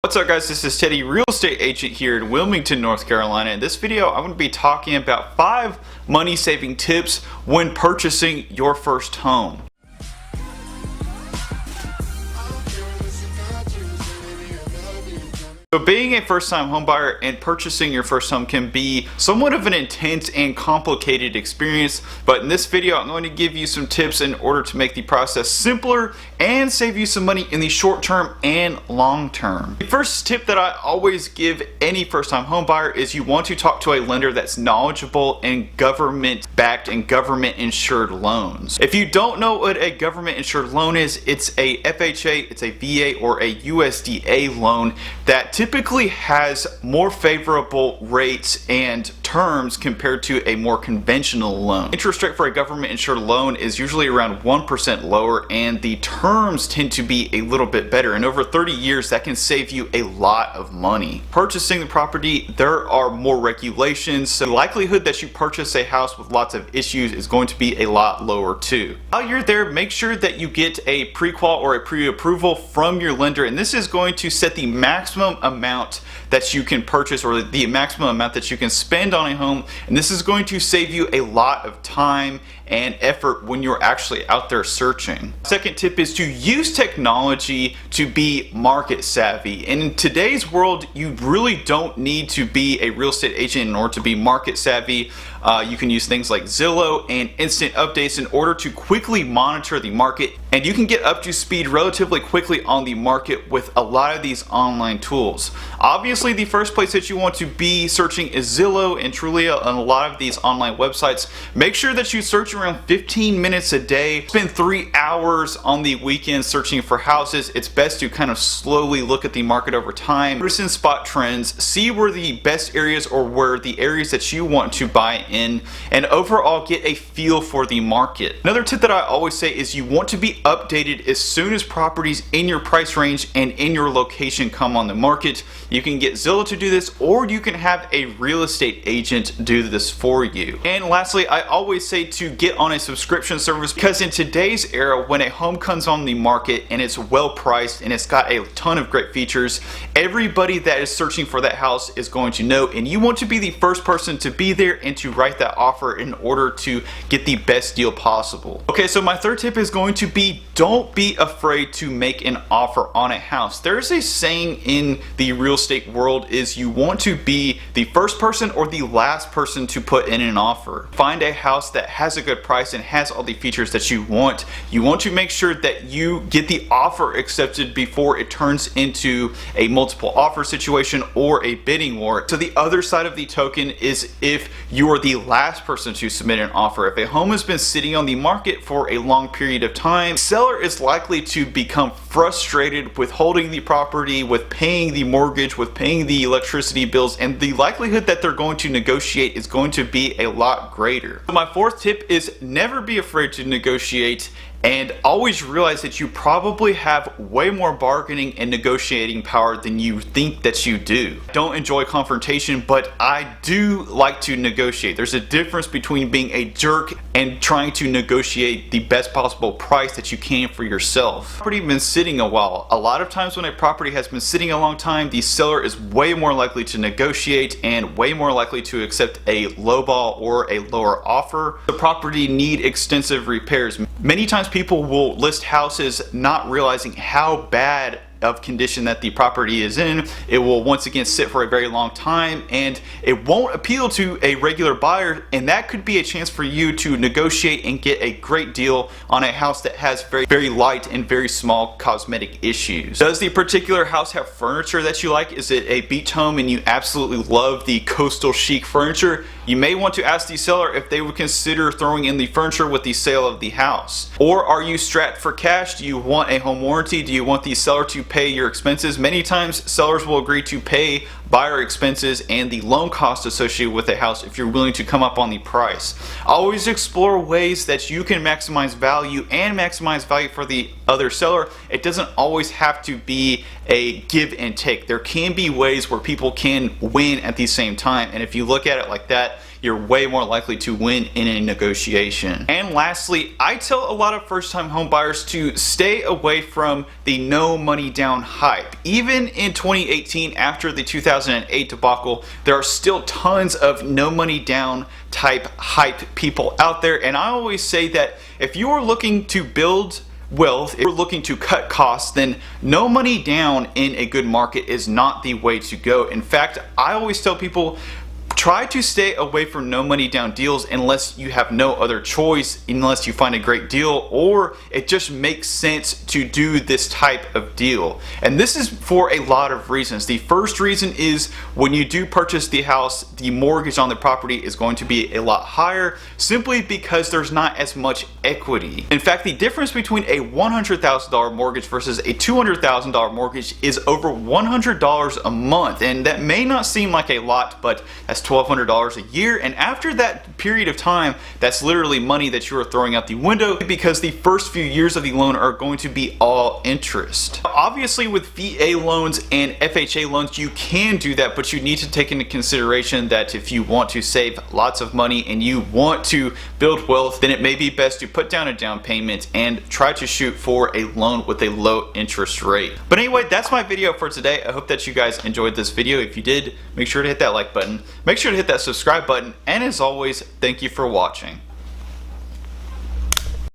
What's up guys, this is Teddy, real estate agent here in Wilmington, North Carolina. In this video, I'm going to be talking about 5 money saving tips when purchasing your first home. So being a first-time homebuyer and purchasing your first home can be somewhat of an intense and complicated experience, but in this video I'm going to give you some tips in order to make the process simpler and save you some money in the short term and long term. The first tip that I always give any first-time homebuyer is you want to talk to a lender that's knowledgeable in government-backed and government-insured loans. If you don't know what a government-insured loan is, it's a FHA, it's a VA, or a USDA loan that typically has more favorable rates and terms compared to a more conventional loan. Interest rate for a government insured loan is usually around 1% lower, and the terms tend to be a little bit better, and over 30 years that can save you a lot of money. Purchasing the property, there are more regulations, so the likelihood that you purchase a house with lots of issues is going to be a lot lower too. While you're there, make sure that you get a pre-qual or a pre-approval from your lender, and this is going to set the maximum amount that you can purchase or the maximum amount that you can spend on a home, and this is going to save you a lot of time and effort when you're actually out there searching. Second tip is to use technology to be market savvy. In today's world, you really don't need to be a real estate agent in order to be market savvy. You can use things like Zillow and instant updates in order to quickly monitor the market, and you can get up to speed relatively quickly on the market with a lot of these online tools. Obviously, the first place that you want to be searching is Zillow and Trulia on a lot of these online websites. Make sure that you search around 15 minutes a day. Spend 3 hours on the weekend searching for houses. It's best to kind of slowly look at the market over time. Notice and spot trends, see where the best areas or where the areas that you want to buy in, and overall get a feel for the market. Another tip that I always say is you want to be updated as soon as properties in your price range and in your location come on the market. You can get Zillow to do this, or you can have a real estate agent do this for you. And lastly, I always say to get on a subscription service, because in today's era, when a home comes on the market and it's well priced and it's got a ton of great features, everybody that is searching for that house is going to know, and you want to be the first person to be there and to write that offer in order to get the best deal possible. Okay, so my third tip is going to be, don't be afraid to make an offer on a house. There's a saying in the real estate world is you want to be the first person or the last person to put in an offer. Find a house that has a good price and has all the features that you want. You want to make sure that you get the offer accepted before it turns into a multiple offer situation or a bidding war. So the other side of the token is if you are the last person to submit an offer. If a home has been sitting on the market for a long period of time, the seller is likely to become frustrated with holding the property, with paying the mortgage, with paying the electricity bills, and the likelihood that they're going to negotiate is going to be a lot greater. So my fourth tip is never be afraid to negotiate, and always realize that you probably have way more bargaining and negotiating power than you think that you do. I don't enjoy confrontation, but I do like to negotiate. There's a difference between being a jerk and trying to negotiate the best possible price that you can for yourself. Property been sitting a while. A lot of times when a property has been sitting a long time, the seller is way more likely to negotiate and way more likely to accept a lowball or a lower offer. The property need extensive repairs. Many times people will list houses not realizing how bad of condition that the property is in. It will once again sit for a very long time, and it won't appeal to a regular buyer, and that could be a chance for you to negotiate and get a great deal on a house that has very light and very small cosmetic issues. Does the particular house have furniture that you like? Is it a beach home and you absolutely love the coastal chic furniture? You may want to ask the seller if they would consider throwing in the furniture with the sale of the house. Or are you strapped for cash? Do you want a home warranty? Do you want the seller to pay your expenses? Many times sellers will agree to pay buyer expenses and the loan cost associated with a house if you're willing to come up on the price. Always explore ways that you can maximize value and maximize value for the other seller. It doesn't always have to be a give and take. There can be ways where people can win at the same time, and if you look at it like that, you're way more likely to win in a negotiation. And lastly, I tell a lot of first-time home buyers to stay away from the no money down hype. Even in 2018, after the 2008 debacle, there are still tons of no money down type hype people out there, and I always say that if you are looking to build wealth, if you're looking to cut costs, then no money down in a good market is not the way to go. In fact, I always tell people, try to stay away from no money down deals unless you have no other choice, unless you find a great deal or it just makes sense to do this type of deal. And this is for a lot of reasons. The first reason is when you do purchase the house, the mortgage on the property is going to be a lot higher simply because there's not as much equity. In fact, the difference between a $100,000 mortgage versus a $200,000 mortgage is over $100 a month. And that may not seem like a lot, but that's $1,200 a year, and after that period of time, that's literally money that you are throwing out the window because the first few years of the loan are going to be all interest. Obviously, with VA loans and FHA loans, you can do that, but you need to take into consideration that if you want to save lots of money and you want to build wealth, then it may be best to put down a down payment and try to shoot for a loan with a low interest rate. But anyway, that's my video for today. I hope that you guys enjoyed this video. If you did, make sure to hit that like button. Make sure to hit that subscribe button, and as always, thank you for watching.